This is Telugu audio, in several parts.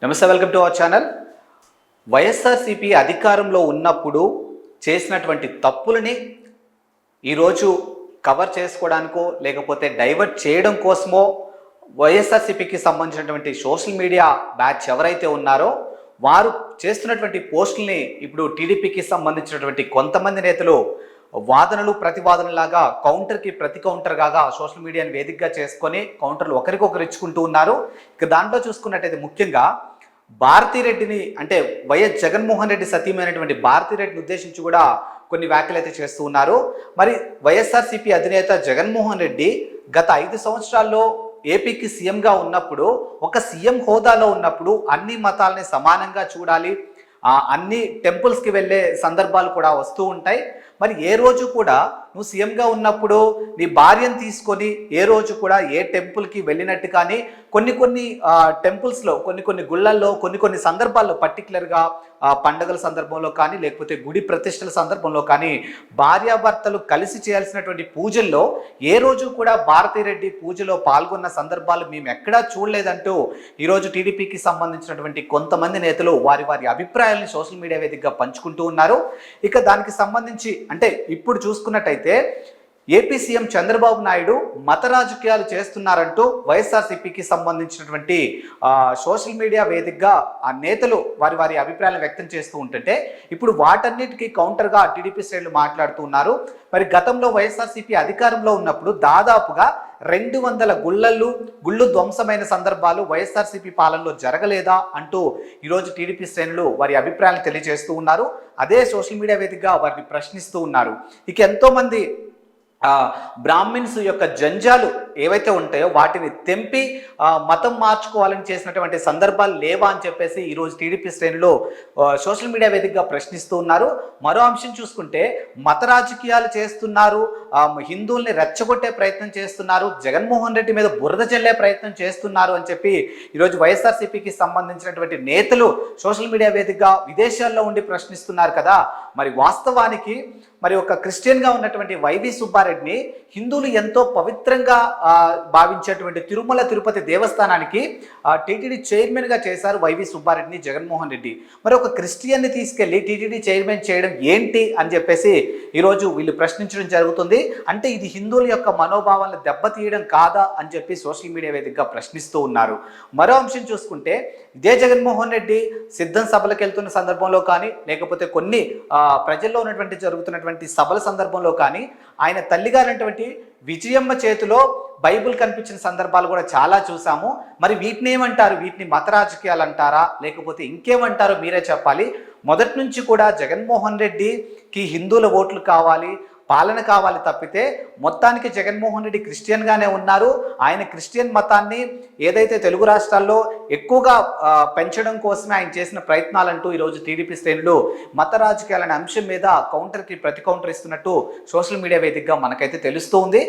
నమస్తే, welcome to our channel. YSRCP అధికారంలో ఉన్నప్పుడు చేసినటువంటి తప్పులని ఈరోజు కవర్ చేసుకోవడానికో లేకపోతే డైవర్ట్ చేయడం కోసమో వైఎస్ఆర్సీపీకి సంబంధించినటువంటి సోషల్ మీడియా బ్యాచ్ ఎవరైతే ఉన్నారో వారు చేస్తున్నటువంటి పోస్టుల్ని ఇప్పుడు టీడీపీకి సంబంధించినటువంటి కొంతమంది నేతలు వాదనలు ప్రతివాదనలాగా కౌంటర్కి ప్రతి కౌంటర్ కాగా సోషల్ మీడియాని వేదికగా చేసుకొని కౌంటర్లు ఒకరికొకరు ఇచ్చుకుంటూ ఉన్నారు. ఇక దాంట్లో చూసుకున్నట్టయితే ముఖ్యంగా భారతిరెడ్డిని అంటే వైఎస్ జగన్మోహన్ రెడ్డి సతీమైనటువంటి భారతిరెడ్డిని ఉద్దేశించి కూడా కొన్ని వ్యాఖ్యలు అయితే చేస్తూ ఉన్నారు. మరి వైఎస్ఆర్సీపీ అధినేత జగన్మోహన్ రెడ్డి గత 5 సంవత్సరాల్లో ఏపీకి సీఎంగా ఉన్నప్పుడు ఒక సీఎం హోదాలో ఉన్నప్పుడు అన్ని మతాలని సమానంగా చూడాలి, అన్ని టెంపుల్స్కి వెళ్ళే సందర్భాలు కూడా వస్తూ ఉంటాయి. మరి ఏ రోజు కూడా నువ్వు సీఎంగా ఉన్నప్పుడు నీ భార్యను తీసుకొని ఏ రోజు కూడా ఏ టెంపుల్కి వెళ్ళినట్టు కానీ కొన్ని టెంపుల్స్లో కొన్ని గుళ్ళల్లో కొన్ని సందర్భాల్లో పర్టికులర్గా పండుగల సందర్భంలో కానీ లేకపోతే గుడి ప్రతిష్టల సందర్భంలో కానీ భార్యాభర్తలు కలిసి చేయాల్సినటువంటి పూజల్లో ఏ రోజు కూడా భారతిరెడ్డి పూజలో పాల్గొన్న సందర్భాలు మేము ఎక్కడా చూడలేదంటూ ఈరోజు టీడీపీకి సంబంధించినటువంటి కొంతమంది నేతలు వారి అభిప్రాయాలను సోషల్ మీడియా వేదికగా పంచుకుంటూ ఉన్నారు. ఇక దానికి సంబంధించి అంటే ఇప్పుడు చూసుకున్నట్టయితే ఏపీ సీఎం చంద్రబాబు నాయుడు మత రాజకీయాలు చేస్తున్నారంటూ వైఎస్ఆర్సీపీకి సంబంధించినటువంటి సోషల్ మీడియా వేదికగా ఆ నేతలు వారి అభిప్రాయాలను వ్యక్తం చేస్తూ ఉంటుంటే ఇప్పుడు వాటన్నిటికీ కౌంటర్గా టీడీపీ శ్రేణులు మాట్లాడుతూ ఉన్నారు. మరి గతంలో వైఎస్ఆర్సీపీ అధికారంలో ఉన్నప్పుడు దాదాపుగా 200 గుళ్ళు ధ్వంసమైన సందర్భాలు వైఎస్ఆర్సీపీ పాలనలో జరగలేదా అంటూ ఈరోజు టీడీపీ శ్రేణులు వారి అభిప్రాయాలను తెలియజేస్తూ ఉన్నారు. అదే సోషల్ మీడియా వేదికగా వారిని ప్రశ్నిస్తూ ఉన్నారు. ఇక ఎంతోమంది బ్రాహ్మిన్స్ యొక్క జంజాలు ఏవైతే ఉంటాయో వాటిని తెంపి మతం మార్చుకోవాలని చేసినటువంటి సందర్భాలు లేవా అని చెప్పేసి ఈరోజు టీడీపీ శ్రేణులు సోషల్ మీడియా వేదికగా ప్రశ్నిస్తూ ఉన్నారు. మరో అంశం చూసుకుంటే మత రాజకీయాలు చేస్తున్నారు, హిందువుల్ని రెచ్చగొట్టే ప్రయత్నం చేస్తున్నారు, జగన్మోహన్ రెడ్డి మీద బురద చల్లే ప్రయత్నం చేస్తున్నారు అని చెప్పి ఈరోజు వైఎస్ఆర్సీపీకి సంబంధించినటువంటి నేతలు సోషల్ మీడియా వేదికగా విదేశాల్లో ఉండి ప్రశ్నిస్తున్నారు కదా. మరి వాస్తవానికి మరి ఒక క్రిస్టియన్గా ఉన్నటువంటి వైవి సుబ్బారెడ్డిని హిందువులు ఎంతో పవిత్రంగా భావించేటువంటి తిరుమల తిరుపతి దేవస్థానానికి టీటీడీ చైర్మన్గా చేశారు వైవి సుబ్బారెడ్డిని జగన్మోహన్ రెడ్డి. మరి ఒక క్రిస్టియన్ని తీసుకెళ్లి టీటీడీ చైర్మన్ చేయడం ఏంటి అని చెప్పేసి ఈరోజు వీళ్ళు ప్రశ్నించడం జరుగుతుంది. అంటే ఇది హిందువుల యొక్క మనోభావాలను దెబ్బతీయడం కాదా అని చెప్పి సోషల్ మీడియా వేదికగా ప్రశ్నిస్తూ ఉన్నారు. మరో అంశం చూసుకుంటే ఇదే జగన్మోహన్ రెడ్డి సిద్ధం సభలకు వెళ్తున్న సందర్భంలో కానీ లేకపోతే కొన్ని ప్రజల్లో ఉన్నటువంటి జరుగుతున్నటువంటి సభల సందర్భంలో కానీ ఆయన తల్లిగారైనటువంటి విజయమ్మ చేతిలో బైబుల్ కనిపించిన సందర్భాలు కూడా చాలా చూసాము. మరి వీటిని ఏమంటారు? వీటిని మత రాజకీయాలు అంటారా లేకపోతే ఇంకేమంటారో మీరే చెప్పాలి. మొదటి నుంచి కూడా జగన్మోహన్ రెడ్డికి హిందువుల ఓట్లు కావాలి, పాలన కావాలి తప్పితే మొత్తానికి జగన్మోహన్ రెడ్డి క్రిస్టియన్గానే ఉన్నారు. ఆయన క్రిస్టియన్ మతాన్ని ఏదైతే తెలుగు రాష్ట్రాల్లో ఎక్కువగా పెంచడం కోసమే ఆయన చేసిన ప్రయత్నాలంటూ ఈరోజు టీడీపీ శ్రేణులు మత రాజకీయాలనే అంశం మీద కౌంటర్కి ప్రతి కౌంటర్ ఇస్తున్నట్టు సోషల్ మీడియా వేదికగా మనకైతే తెలుస్తూ ఉంది.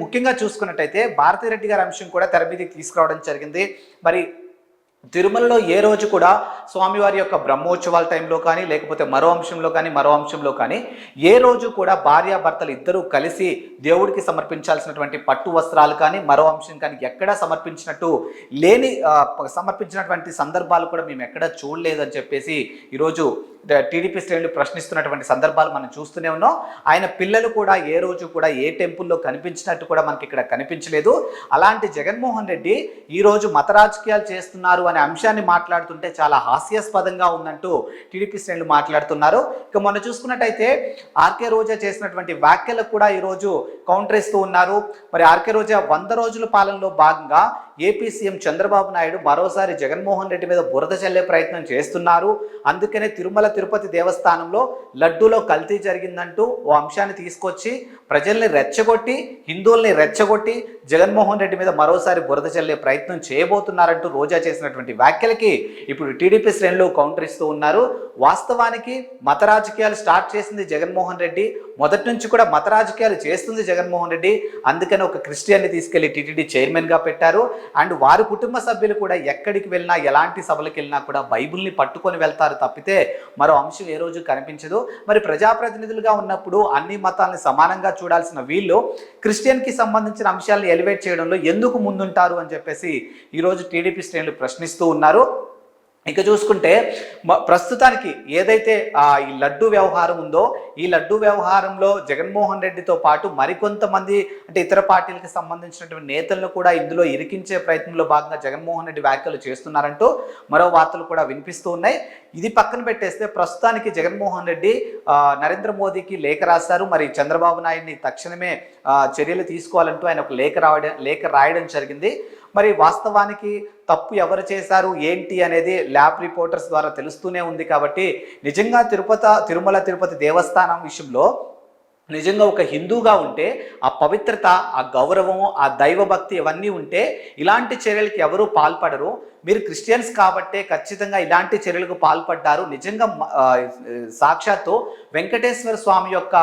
ముఖ్యంగా చూసుకున్నట్టయితే భారతిరెడ్డి గారి అంశం కూడా తెర మీదకి తీసుకురావడం జరిగింది. మరి తిరుమలలో ఏ రోజు కూడా స్వామివారి యొక్క బ్రహ్మోత్సవాల టైంలో కానీ లేకపోతే మరో అంశంలో కానీ ఏ రోజు కూడా భార్యాభర్తలు ఇద్దరూ కలిసి దేవుడికి సమర్పించాల్సినటువంటి పట్టు వస్త్రాలు కానీ మరో అంశం కానీ ఎక్కడా సమర్పించినటువంటి సందర్భాలు కూడా మేము ఎక్కడా చూడలేదని చెప్పేసి ఈరోజు టీడీపీ శ్రేణులు ప్రశ్నిస్తున్నటువంటి సందర్భాలు మనం చూస్తూనే ఉన్నాం. ఆయన పిల్లలు కూడా ఏ రోజు కూడా ఏ టెంపుల్లో కనిపించినట్టు కూడా మనకి ఇక్కడ కనిపించలేదు. అలాంటి జగన్మోహన్ రెడ్డి ఈరోజు మత రాజకీయాలు చేస్తున్నారు అనే అంశాన్ని మాట్లాడుతుంటే చాలా హాస్యాస్పదంగా ఉందంటూ టీడీపీ శ్రేణులు మాట్లాడుతున్నారు. ఇక మొన్న చూసుకున్నట్టయితే ఆర్కే రోజా చేసినటువంటి వ్యాఖ్యలకు కూడా ఈరోజు కౌంటర్ ఇస్తూ ఉన్నారు. మరి ఆర్కే రోజా 100 రోజుల పాలనలో భాగంగా ఏపీ సీఎం చంద్రబాబు నాయుడు మరోసారి జగన్మోహన్ రెడ్డి మీద బురద చల్లే ప్రయత్నం చేస్తున్నారు. అందుకనే తిరుమల తిరుపతి దేవస్థానంలో లడ్డూలో కల్తీ జరిగిందంటూ ఓ అంశాన్ని తీసుకొచ్చి ప్రజల్ని రెచ్చగొట్టి హిందువుల్ని రెచ్చగొట్టి జగన్మోహన్ రెడ్డి మీద మరోసారి బురద చల్లే ప్రయత్నం చేయబోతున్నారంటూ రోజా చేసినటువంటి వ్యాఖ్యలకి ఇప్పుడు టీడీపీ శ్రేణులు కౌంటర్ ఇస్తూ ఉన్నారు. వాస్తవానికి మత రాజకీయాలు స్టార్ట్ చేసింది జగన్మోహన్ రెడ్డి, మొదటి నుంచి కూడా మత రాజకీయాలు చేస్తుంది జగన్మోహన్ రెడ్డి. అందుకని ఒక క్రిస్టియన్ని తీసుకెళ్లి టీటీడీ చైర్మన్గా పెట్టారు. అండ్ వారి కుటుంబ సభ్యులు కూడా ఎక్కడికి వెళ్ళినా ఎలాంటి సభలకు వెళ్ళినా కూడా బైబిల్ని పట్టుకొని వెళ్తారు తప్పితే మరో అంశం ఏ రోజు కనిపించదు. మరి ప్రజాప్రతినిధులుగా ఉన్నప్పుడు అన్ని మతాలను సమానంగా చూడాల్సిన వీళ్ళు క్రిస్టియన్కి సంబంధించిన అంశాలను ఎలివేట్ చేయడంలో ఎందుకు ముందుంటారు అని చెప్పేసి ఈరోజు టీడీపీ శ్రేణులు ప్రశ్నిస్తూ ఉన్నారు. ఇక చూసుకుంటే ప్రస్తుతానికి ఏదైతే ఈ లడ్డు వ్యవహారం ఉందో, ఈ లడ్డు వ్యవహారంలో జగన్మోహన్ రెడ్డితో పాటు మరికొంతమంది అంటే ఇతర పార్టీలకు సంబంధించినటువంటి నేతలను కూడా ఇందులో ఇరికించే ప్రయత్నంలో భాగంగా జగన్మోహన్ రెడ్డి వ్యాఖ్యలు చేస్తున్నారంటూ మరో వార్తలు కూడా వినిపిస్తూ ఉన్నాయి. ఇది పక్కన పెట్టేస్తే ప్రస్తుతానికి జగన్మోహన్ రెడ్డి నరేంద్ర మోదీకి లేఖ రాశారు. మరి చంద్రబాబు నాయుడిని తక్షణమే చర్యలు తీసుకోవాలంటూ ఆయన ఒక లేఖ రాయడం జరిగింది. మరి వాస్తవానికి తప్పు ఎవరు చేశారు ఏంటి అనేది ల్యాబ్ రిపోర్టర్స్ ద్వారా తెలుస్తూనే ఉంది. కాబట్టి నిజంగా తిరుమల తిరుపతి దేవస్థానం విషయంలో నిజంగా ఒక హిందూగా ఉంటే ఆ పవిత్రత, ఆ గౌరవము, ఆ దైవభక్తి ఇవన్నీ ఉంటే ఇలాంటి చర్యలకి ఎవరూ పాల్పడరు. మీరు క్రిస్టియన్స్ కాబట్టే ఖచ్చితంగా ఇలాంటి చర్యలకు పాల్పడ్డారు. నిజంగా సాక్షాత్తు వెంకటేశ్వర స్వామి యొక్క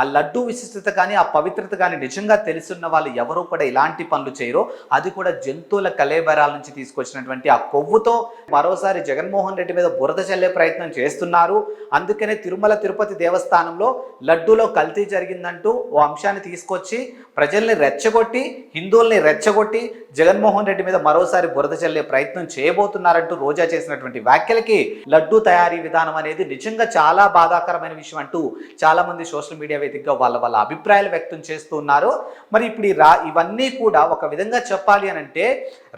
ఆ లడ్డు విశిష్టత కానీ ఆ పవిత్రత కానీ నిజంగా తెలుసున్న వాళ్ళు ఎవరూ కూడా ఇలాంటి పనులు చేయరు. అది కూడా జంతువుల కళేబరాల నుంచి తీసుకొచ్చినటువంటి ఆ కొవ్వుతో మరోసారి జగన్మోహన్ రెడ్డి మీద బురద చల్లే ప్రయత్నం చేస్తున్నారు. అందుకనే తిరుమల తిరుపతి దేవస్థానంలో లడ్డూలో కల్తీ జరిగిందంటూ ఓ అంశాన్ని తీసుకొచ్చి ప్రజల్ని రెచ్చగొట్టి, హిందువుల్ని రెచ్చగొట్టి జగన్మోహన్ రెడ్డి మీద మరోసారి బురద చల్లే ప్రయత్నం చేయబోతున్నారంటూ రోజా చేసినటువంటి వ్యాఖ్యలకి లడ్డూ తయారీ విధానం అనేది నిజంగా చాలా బాధాకరమైన విషయం అంటూ చాలా మంది సోషల్ మీడియా వేదికగా వాళ్ళ అభిప్రాయాలు వ్యక్తం చేస్తూ ఉన్నారు. మరి ఇప్పుడు ఇవన్నీ కూడా ఒక విధంగా చెప్పాలి అని అంటే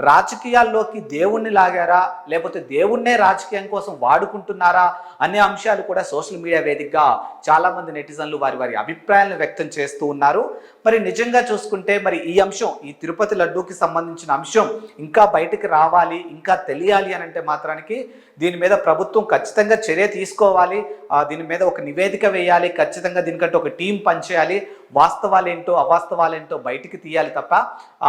రాజకీయాల్లోకి దేవుణ్ణి లాగారా, లేకపోతే దేవుణ్ణే రాజకీయం కోసం వాడుకుంటున్నారా అనే అంశాలు కూడా సోషల్ మీడియా వేదికగా చాలా మంది నెటిజన్లు వారి అభిప్రాయాలను వ్యక్తం చేస్తూ ఉన్నారు. మరి నిజంగా చూసుకుంటే మరి ఈ అంశం, ఈ తిరుపతి లడ్డూకి సంబంధించిన అంశం ఇంకా బయటకు రావాలి, ఇంకా తెలియాలి అని అంటే మాత్రానికి దీని మీద ప్రభుత్వం ఖచ్చితంగా చర్య తీసుకోవాలి. దీని మీద ఒక నివేదిక వేయాలి, ఖచ్చితంగా దీనికంటే ఒక టీం పనిచేయాలి. వాస్తవాలేంటో అవాస్తవాలేంటో బయటికి తీయాలి తప్ప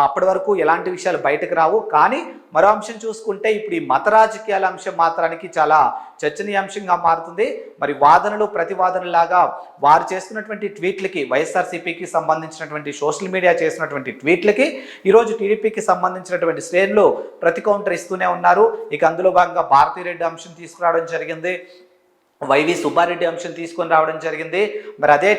అప్పటి వరకు ఎలాంటి విషయాలు బయటకు రావు. కానీ మరో అంశం చూసుకుంటే ఇప్పుడు ఈ మత రాజకీయాల అంశం మాత్రానికి చాలా చర్చనీయాంశంగా మారుతుంది. మరి వాదనలు ప్రతివాదనలాగా వారు చేస్తున్నటువంటి ట్వీట్లకి, వైఎస్ఆర్సీపీకి సంబంధించినటువంటి సోషల్ మీడియా చేసినటువంటి ట్వీట్లకి ఈరోజు టీడీపీకి సంబంధించినటువంటి శ్రేణులు ప్రతి కౌంటర్ ఇస్తూనే ఉన్నారు. ఇక అందులో భాగంగా భారతీరెడ్డి అంశం తీసుకురావడం జరిగింది, వైవి సుబ్బారెడ్డి అంశం తీసుకొని రావడం జరిగింది. మరి అదే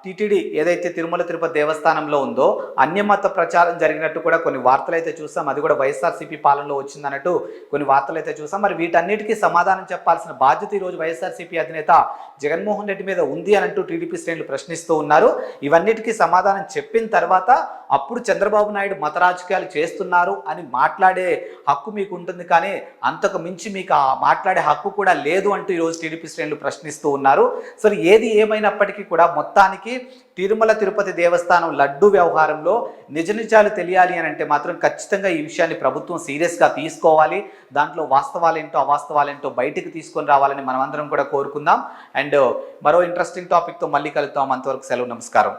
టీటీడీ ఏదైతే తిరుమల తిరుపతి దేవస్థానంలో ఉందో అన్యమత ప్రచారం జరిగినట్టు కూడా కొన్ని వార్తలు అయితే చూసాం. అది కూడా వైఎస్ఆర్సీపీ పాలనలో వచ్చిందన్నట్టు కొన్ని వార్తలు అయితే చూసాం. మరి వీటన్నిటికీ సమాధానం చెప్పాల్సిన బాధ్యత ఈరోజు వైఎస్ఆర్సీపీ అధినేత జగన్మోహన్ రెడ్డి మీద ఉంది అనంటూ టీడీపీ శ్రేణులు ప్రశ్నిస్తూ ఉన్నారు. ఇవన్నిటికీ సమాధానం చెప్పిన తర్వాత అప్పుడు చంద్రబాబు నాయుడు మత రాజకీయాలు చేస్తున్నారు అని మాట్లాడే హక్కు మీకు ఉంటుంది, కానీ అంతకు మించి మీకు ఆ మాట్లాడే హక్కు కూడా లేదు అంటూ ఈరోజు టీడీపీ శ్రేణులు ప్రశ్నిస్తూ ఉన్నారు. సరే, ఏది ఏమైనప్పటికీ కూడా మొత్తానికి తిరుమల తిరుపతి దేవస్థానం లడ్డు వ్యవహారంలో నిజ నిజాలు తెలియాలి అని అంటే మాత్రం ఖచ్చితంగా ఈ విషయాన్ని ప్రభుత్వం సీరియస్గా తీసుకోవాలి. దాంట్లో వాస్తవాలేంటో అవాస్తవాలేంటో బయటికి తీసుకొని రావాలని మనమందరం కూడా కోరుకుందాం. అండ్ మరో ఇంట్రెస్టింగ్ టాపిక్తో మళ్ళీ కలుద్దాం. అంతవరకు సెలవు, నమస్కారం.